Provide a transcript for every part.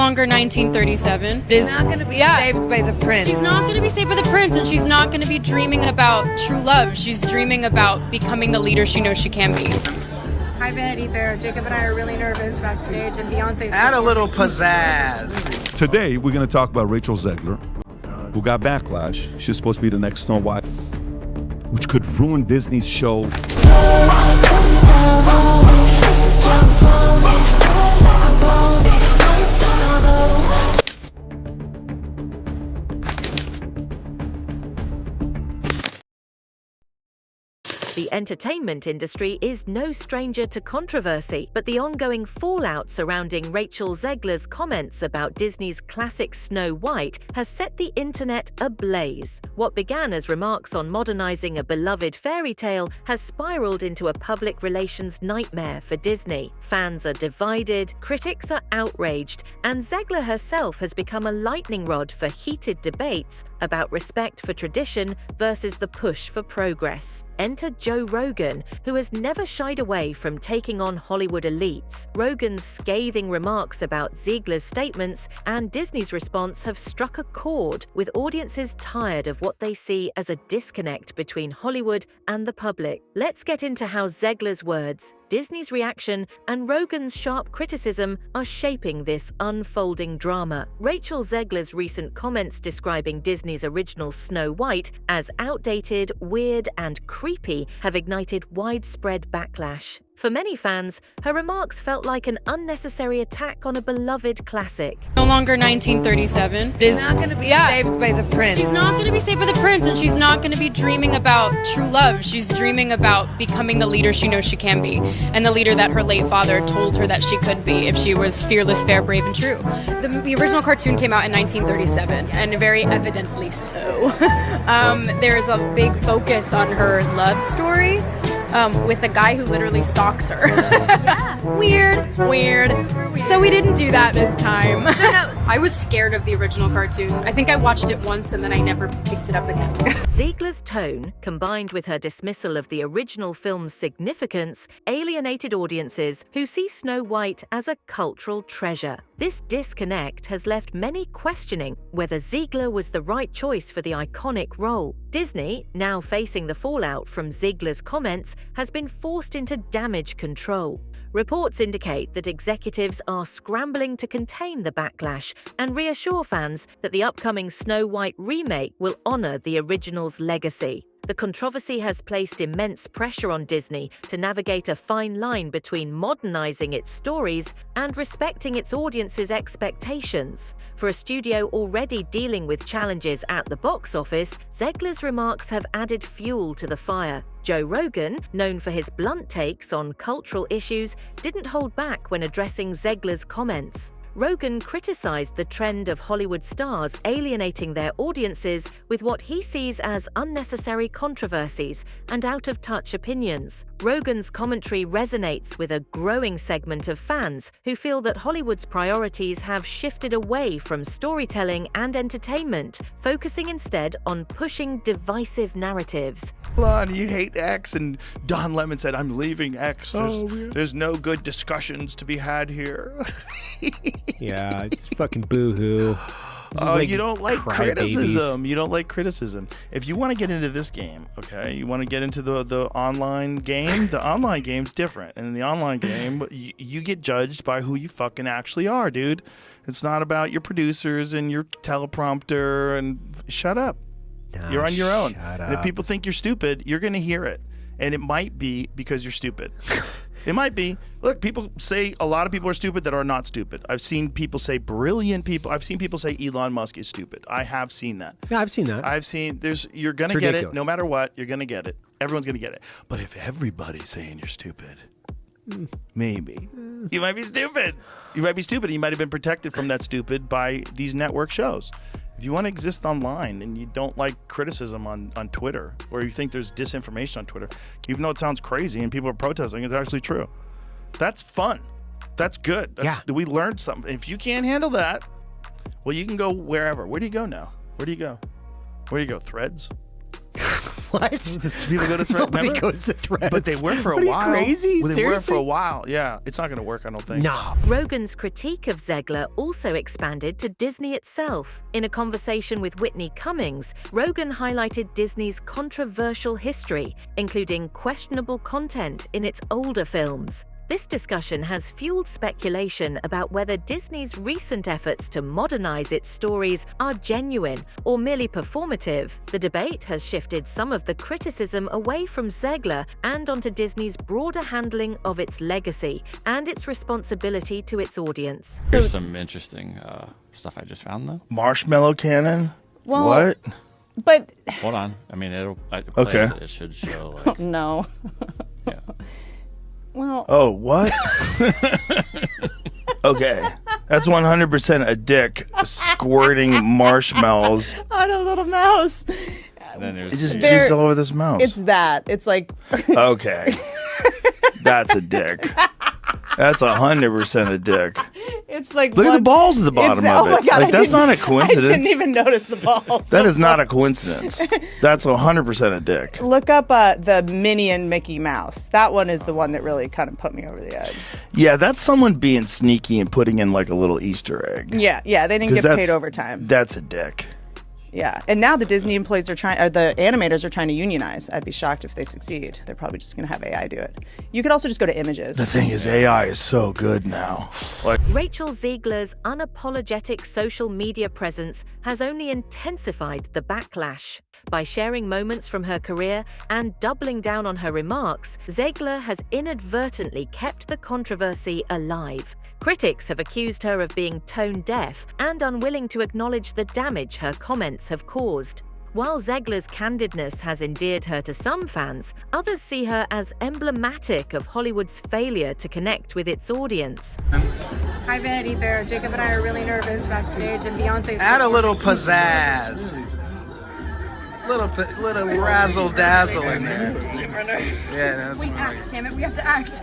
longer 1937. She's not going to be saved by the prince. She's not going to be saved by the prince, and she's not going to be dreaming about true love. She's dreaming about becoming the leader she knows she can be. Hi, Vanity Fair. Jacob and I are really nervous backstage, and Beyonce's... Add a little pizzazz. Today, we're going to talk about Rachel Zegler, who got backlash. She's supposed to be the next Snow White, which could ruin Disney's show. The entertainment industry is no stranger to controversy, but the ongoing fallout surrounding Rachel Zegler's comments about Disney's classic Snow White has set the internet ablaze. What began as remarks on modernizing a beloved fairy tale has spiraled into a public relations nightmare for Disney. Fans are divided, critics are outraged, and Zegler herself has become a lightning rod for heated debates about respect for tradition versus the push for progress. Enter Joe Rogan, who has never shied away from taking on Hollywood elites. Rogan's scathing remarks about Zegler's statements and Disney's response have struck a chord, with audiences tired of what they see as a disconnect between Hollywood and the public. Let's get into how Zegler's words, Disney's reaction, and Rogan's sharp criticism are shaping this unfolding drama. Rachel Zegler's recent comments describing Disney's original Snow White as outdated, weird, and creepy have ignited widespread backlash. For many fans, her remarks felt like an unnecessary attack on a beloved classic. No longer 1937. She's not going to be saved by the prince. She's not going to be saved by the prince, and she's not going to be dreaming about true love. She's dreaming about becoming the leader she knows she can be, and the leader that her late father told her that she could be if she was fearless, fair, brave, and true. The original cartoon came out in 1937, and very evidently so. There's a big focus on her love story. With a guy who literally stalks her. Yeah. Weird. So we didn't do that this time. I was scared of the original cartoon. I think I watched it once and then I never picked it up again. Zegler's tone, combined with her dismissal of the original film's significance, alienated audiences who see Snow White as a cultural treasure. This disconnect has left many questioning whether Zegler was the right choice for the iconic role. Disney, now facing the fallout from Zegler's comments, has been forced into damage control. Reports indicate that executives are scrambling to contain the backlash and reassure fans that the upcoming Snow White remake will honor the original's legacy. The controversy has placed immense pressure on Disney to navigate a fine line between modernizing its stories and respecting its audience's expectations. For a studio already dealing with challenges at the box office, Zegler's remarks have added fuel to the fire. Joe Rogan, known for his blunt takes on cultural issues, didn't hold back when addressing Zegler's comments. Rogan criticized the trend of Hollywood stars alienating their audiences with what he sees as unnecessary controversies and out-of-touch opinions. Rogan's commentary resonates with a growing segment of fans who feel that Hollywood's priorities have shifted away from storytelling and entertainment, focusing instead on pushing divisive narratives. You hate X, and Don Lemon said, I'm leaving X. There's no good discussions to be had here. Yeah, it's fucking boo-hoo. Oh, you don't like criticism. You don't like criticism. If you want to get into this game, okay, you want to get into the online game, the online game's different. And in the online game, you get judged by who you fucking actually are, dude. It's not about your producers and your teleprompter and shut up. No, you're on your own. And if people think you're stupid, you're going to hear it. And it might be because you're stupid. It might be. Look, people say a lot of people are stupid that are not stupid. I've seen people say brilliant people. I've seen people say Elon Musk is stupid. I have seen that. Yeah, I've seen that. You're going to get it. No matter what, you're going to get it. Everyone's going to get it. But if everybody's saying you're stupid, maybe. You might be stupid. You might be stupid. You might have been protected from that stupid by these network shows. If you want to exist online and you don't like criticism on Twitter, or you think there's disinformation on Twitter, even though it sounds crazy and people are protesting, it's actually true. That's fun. That's good. We learned something. If you can't handle that, well, you can go wherever. Where do you go now? Where do you go? Threads? What? People go to Threads. Nobody Remember? goes to Threads. But they were for a What, are you while. crazy? Well, they Seriously? were for a while. Yeah, it's not going to work, I don't think. No. Rogan's critique of Zegler also expanded to Disney itself. In a conversation with Whitney Cummings, Rogan highlighted Disney's controversial history, including questionable content in its older films. This discussion has fueled speculation about whether Disney's recent efforts to modernize its stories are genuine or merely performative. The debate has shifted some of the criticism away from Zegler and onto Disney's broader handling of its legacy and its responsibility to its audience. Here's some interesting stuff I just found, though. Marshmallow cannon? Well, What? But Hold on. I mean, Okay. It should show, like, no. yeah. Well, Oh, what? Okay. That's 100% a dick squirting marshmallows. on a little mouse. And then there's It just There- jizzed all over this mouse. It's that. It's like Okay. That's a dick. That's 100% a dick. it's like Look at the one- balls at the bottom it's- of oh it. my God, Like, I that's didn't- not a coincidence. I didn't even notice the balls. That is not a coincidence. That's 100% a dick. Look up the Minnie and Mickey Mouse. That one is the one that really kind of put me over the edge. Yeah, that's someone being sneaky and putting in like a little Easter egg. Yeah, they didn't 'Cause get paid that's- overtime. That's a dick. Yeah, and now the Disney employees are trying, or the animators are trying to unionize. I'd be shocked if they succeed. They're probably just going to have AI do it. You could also just go to images. The thing is, AI is so good now. Like, Rachel Zegler's unapologetic social media presence has only intensified the backlash. By sharing moments from her career and doubling down on her remarks, Zegler has inadvertently kept the controversy alive. Critics have accused her of being tone-deaf and unwilling to acknowledge the damage her comments have caused. While Zegler's candidness has endeared her to some fans, others see her as emblematic of Hollywood's failure to connect with its audience. Hi, Vanity Fair. Jacob and I are really nervous backstage, and Beyonce's Add a little pizzazz. Little razzle dazzle in there. Yeah, that's We really. act, damn it. We have to act.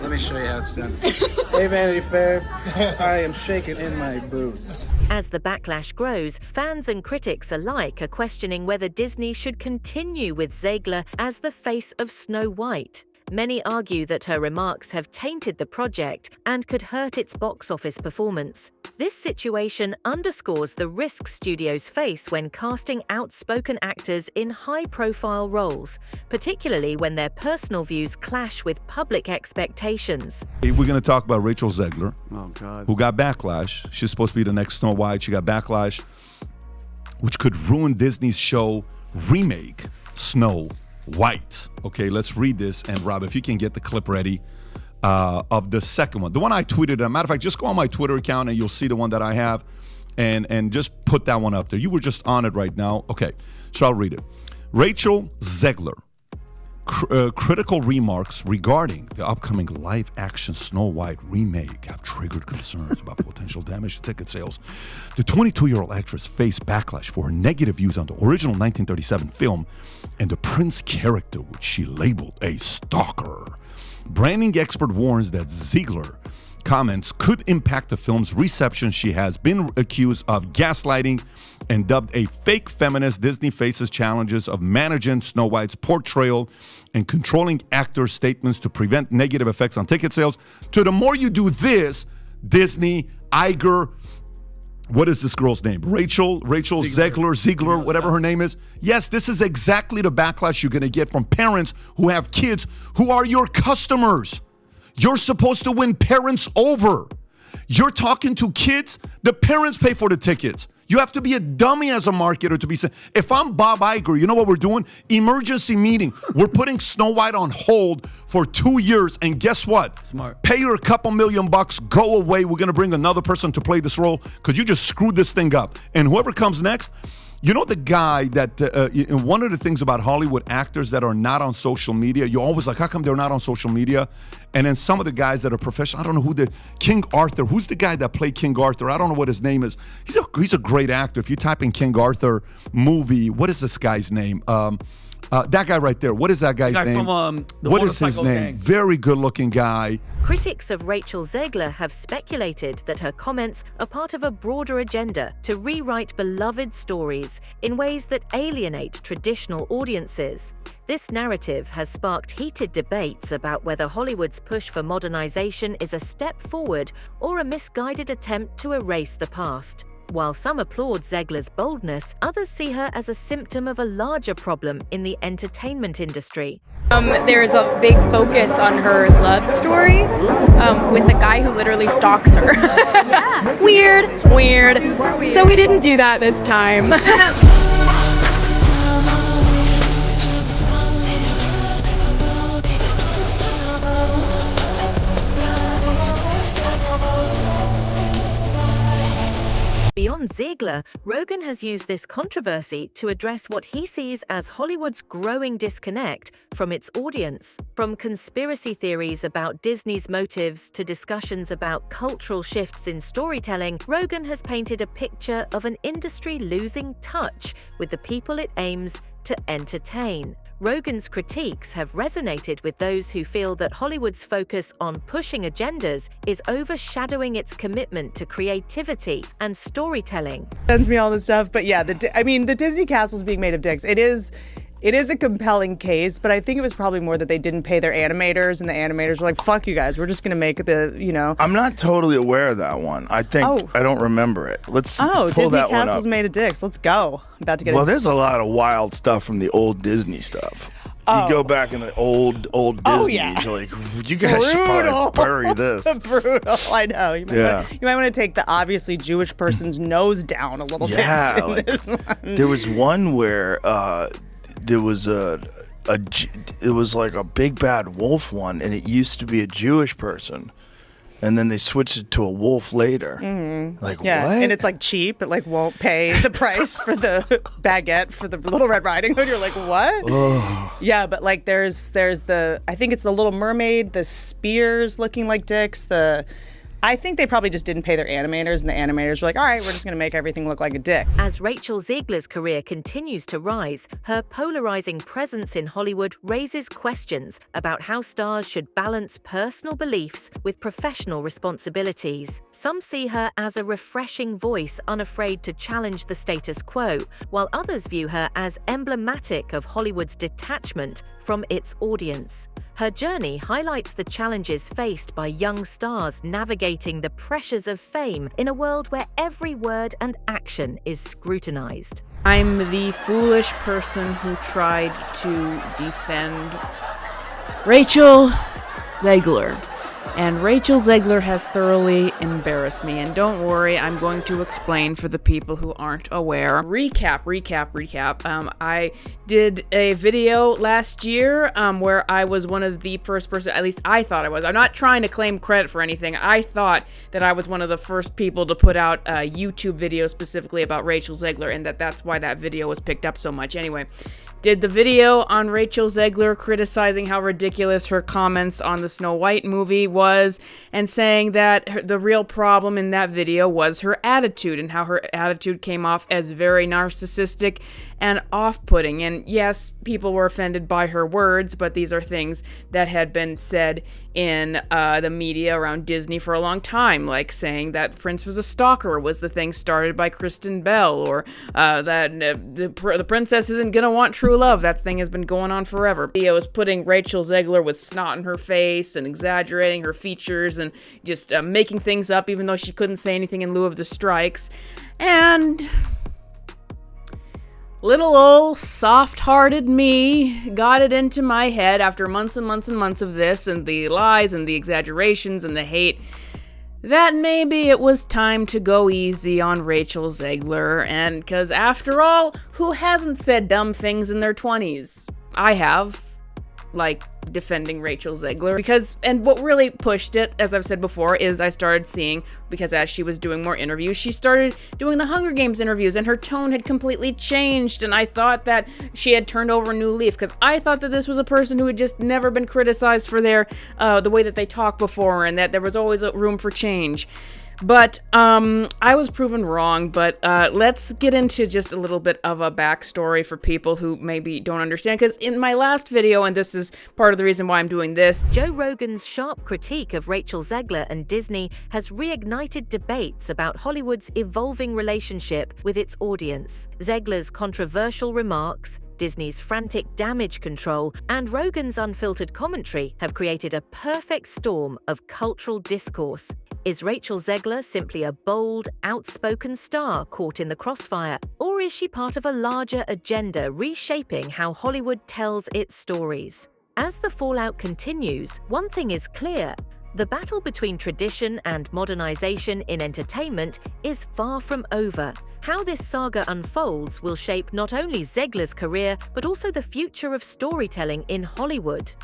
Let me show you how it's done. Hey, Vanity Fair. I am shaking in my boots. As the backlash grows, fans and critics alike are questioning whether Disney should continue with Zegler as the face of Snow White. Many argue that her remarks have tainted the project and could hurt its box office performance. This situation underscores the risks studios face when casting outspoken actors in high-profile roles, particularly when their personal views clash with public expectations. We're going to talk about Rachel Zegler, Oh, God. who got backlash. She's supposed to be the next Snow White. She got backlash, which could ruin Disney's show remake, Snow White. Okay, let's read this. And Rob, if you can get the clip ready of the second one. The one I tweeted, as a matter of fact, just go on my Twitter account and you'll see the one that I have and just put that one up there. You were just on it right now. Okay, so I'll read it. Rachel Zegler. Critical remarks regarding the upcoming live-action Snow White remake have triggered concerns about potential damage to ticket sales. The 22-year-old actress faced backlash for her negative views on the original 1937 film and the prince character, which she labeled a stalker. Branding expert warns that Zegler comments could impact the film's reception. She has been accused of gaslighting and dubbed a fake feminist. Disney faces challenges of managing Snow White's portrayal and controlling actors' statements to prevent negative effects on ticket sales. So the more you do this, Disney, Iger, what is this girl's name? Rachel Zegler, whatever her name is. Yes, this is exactly the backlash you're going to get from parents who have kids who are your customers. You're supposed to win parents over. You're talking to kids, the parents pay for the tickets. You have to be a dummy as a marketer to be saying, if I'm Bob Iger, you know what we're doing? Emergency meeting. We're putting Snow White on hold for 2 years, and guess what? Smart. Pay her a couple $1,000,000, go away. We're going to bring another person to play this role because you just screwed this thing up. And whoever comes next, you know the guy that, one of the things about Hollywood actors that are not on social media, you're always like, how come they're not on social media? And then some of the guys that are professional, I don't know who King Arthur, who's the guy that played King Arthur? I don't know what his name is. He's a great actor. If you type in King Arthur movie, what is this guy's name? That guy right there. What is that guy's guy name? from, the what is his motorcycle name? gang. Very good-looking guy. Critics of Rachel Zegler have speculated that her comments are part of a broader agenda to rewrite beloved stories in ways that alienate traditional audiences. This narrative has sparked heated debates about whether Hollywood's push for modernization is a step forward or a misguided attempt to erase the past. While some applaud Zegler's boldness, others see her as a symptom of a larger problem in the entertainment industry. There's a big focus on her love story with a guy who literally stalks her. Weird. So we didn't do that this time. Beyond Zegler, Rogan has used this controversy to address what he sees as Hollywood's growing disconnect from its audience. From conspiracy theories about Disney's motives to discussions about cultural shifts in storytelling, Rogan has painted a picture of an industry losing touch with the people it aims to entertain. Rogan's critiques have resonated with those who feel that Hollywood's focus on pushing agendas is overshadowing its commitment to creativity and storytelling. Sends me all this stuff, but yeah, the Disney castle's being made of dicks. It is a compelling case, but I think it was probably more that they didn't pay their animators, and the animators were like, fuck you guys, we're just going to make I'm not totally aware of that one. I think, I don't remember it. Let's pull Disney that one castle's up. made of dicks. Let's go. I'm about to get There's a lot of wild stuff from the old Disney stuff. You go back in the old Disney, you're like, you guys should probably bury this. Brutal, I know. You might want to take the obviously Jewish person's nose down a little bit in this one. There was one where there was it was like a big bad wolf one, and it used to be a Jewish person, and then they switched it to a wolf later. Mm-hmm. Like, yeah, what? and it's like cheap. It like won't pay the price for the baguette for the Little Red Riding Hood. You're like, what? Ugh. Yeah, but like there's the, I think it's the Little Mermaid, the spears looking like dicks, I think they probably just didn't pay their animators, and the animators were like, all right, we're just going to make everything look like a dick. As Rachel Zegler's career continues to rise, her polarizing presence in Hollywood raises questions about how stars should balance personal beliefs with professional responsibilities. Some see her as a refreshing voice unafraid to challenge the status quo, while others view her as emblematic of Hollywood's detachment from its audience. Her journey highlights the challenges faced by young stars navigating the pressures of fame in a world where every word and action is scrutinized. I'm the foolish person who tried to defend Rachel Zegler. And Rachel Zegler has thoroughly embarrassed me. And don't worry, I'm going to explain for the people who aren't aware. Recap. I did a video last year where I was one of the first person, at least I thought I was. I'm not trying to claim credit for anything. I thought that I was one of the first people to put out a YouTube video specifically about Rachel Zegler, and that's why that video was picked up so much. Anyway, did the video on Rachel Zegler criticizing how ridiculous her comments on the Snow White movie was, and saying that the real problem in that video was her attitude, and how her attitude came off as very narcissistic and off-putting. And yes, people were offended by her words, but these are things that had been said in the media around Disney for a long time, like saying that Prince was a stalker was the thing started by Kristen Bell, or that the princess isn't gonna want true love. That thing has been going on forever. Video was putting Rachel Zegler with snot in her face and exaggerating her features and just making things up, even though she couldn't say anything in lieu of the strikes. And little old soft-hearted me got it into my head after months and months and months of this, and the lies and the exaggerations and the hate, that maybe it was time to go easy on Rachel Zegler. And because after all, who hasn't said dumb things in their 20s? I have. Like defending Rachel Zegler, and what really pushed it, as I've said before, is I started seeing, because as she was doing more interviews, she started doing the Hunger Games interviews, and her tone had completely changed, and I thought that she had turned over a new leaf, because I thought that this was a person who had just never been criticized for the way that they talk before, and that there was always a room for change. But I was proven wrong, but let's get into just a little bit of a backstory for people who maybe don't understand. Because in my last video, and this is part of the reason why I'm doing this, Joe Rogan's sharp critique of Rachel Zegler and Disney has reignited debates about Hollywood's evolving relationship with its audience. Zegler's controversial remarks, Disney's frantic damage control, and Rogan's unfiltered commentary have created a perfect storm of cultural discourse. Is Rachel Zegler simply a bold, outspoken star caught in the crossfire, or is she part of a larger agenda reshaping how Hollywood tells its stories? As the fallout continues, one thing is clear. The battle between tradition and modernization in entertainment is far from over. How this saga unfolds will shape not only Zegler's career, but also the future of storytelling in Hollywood.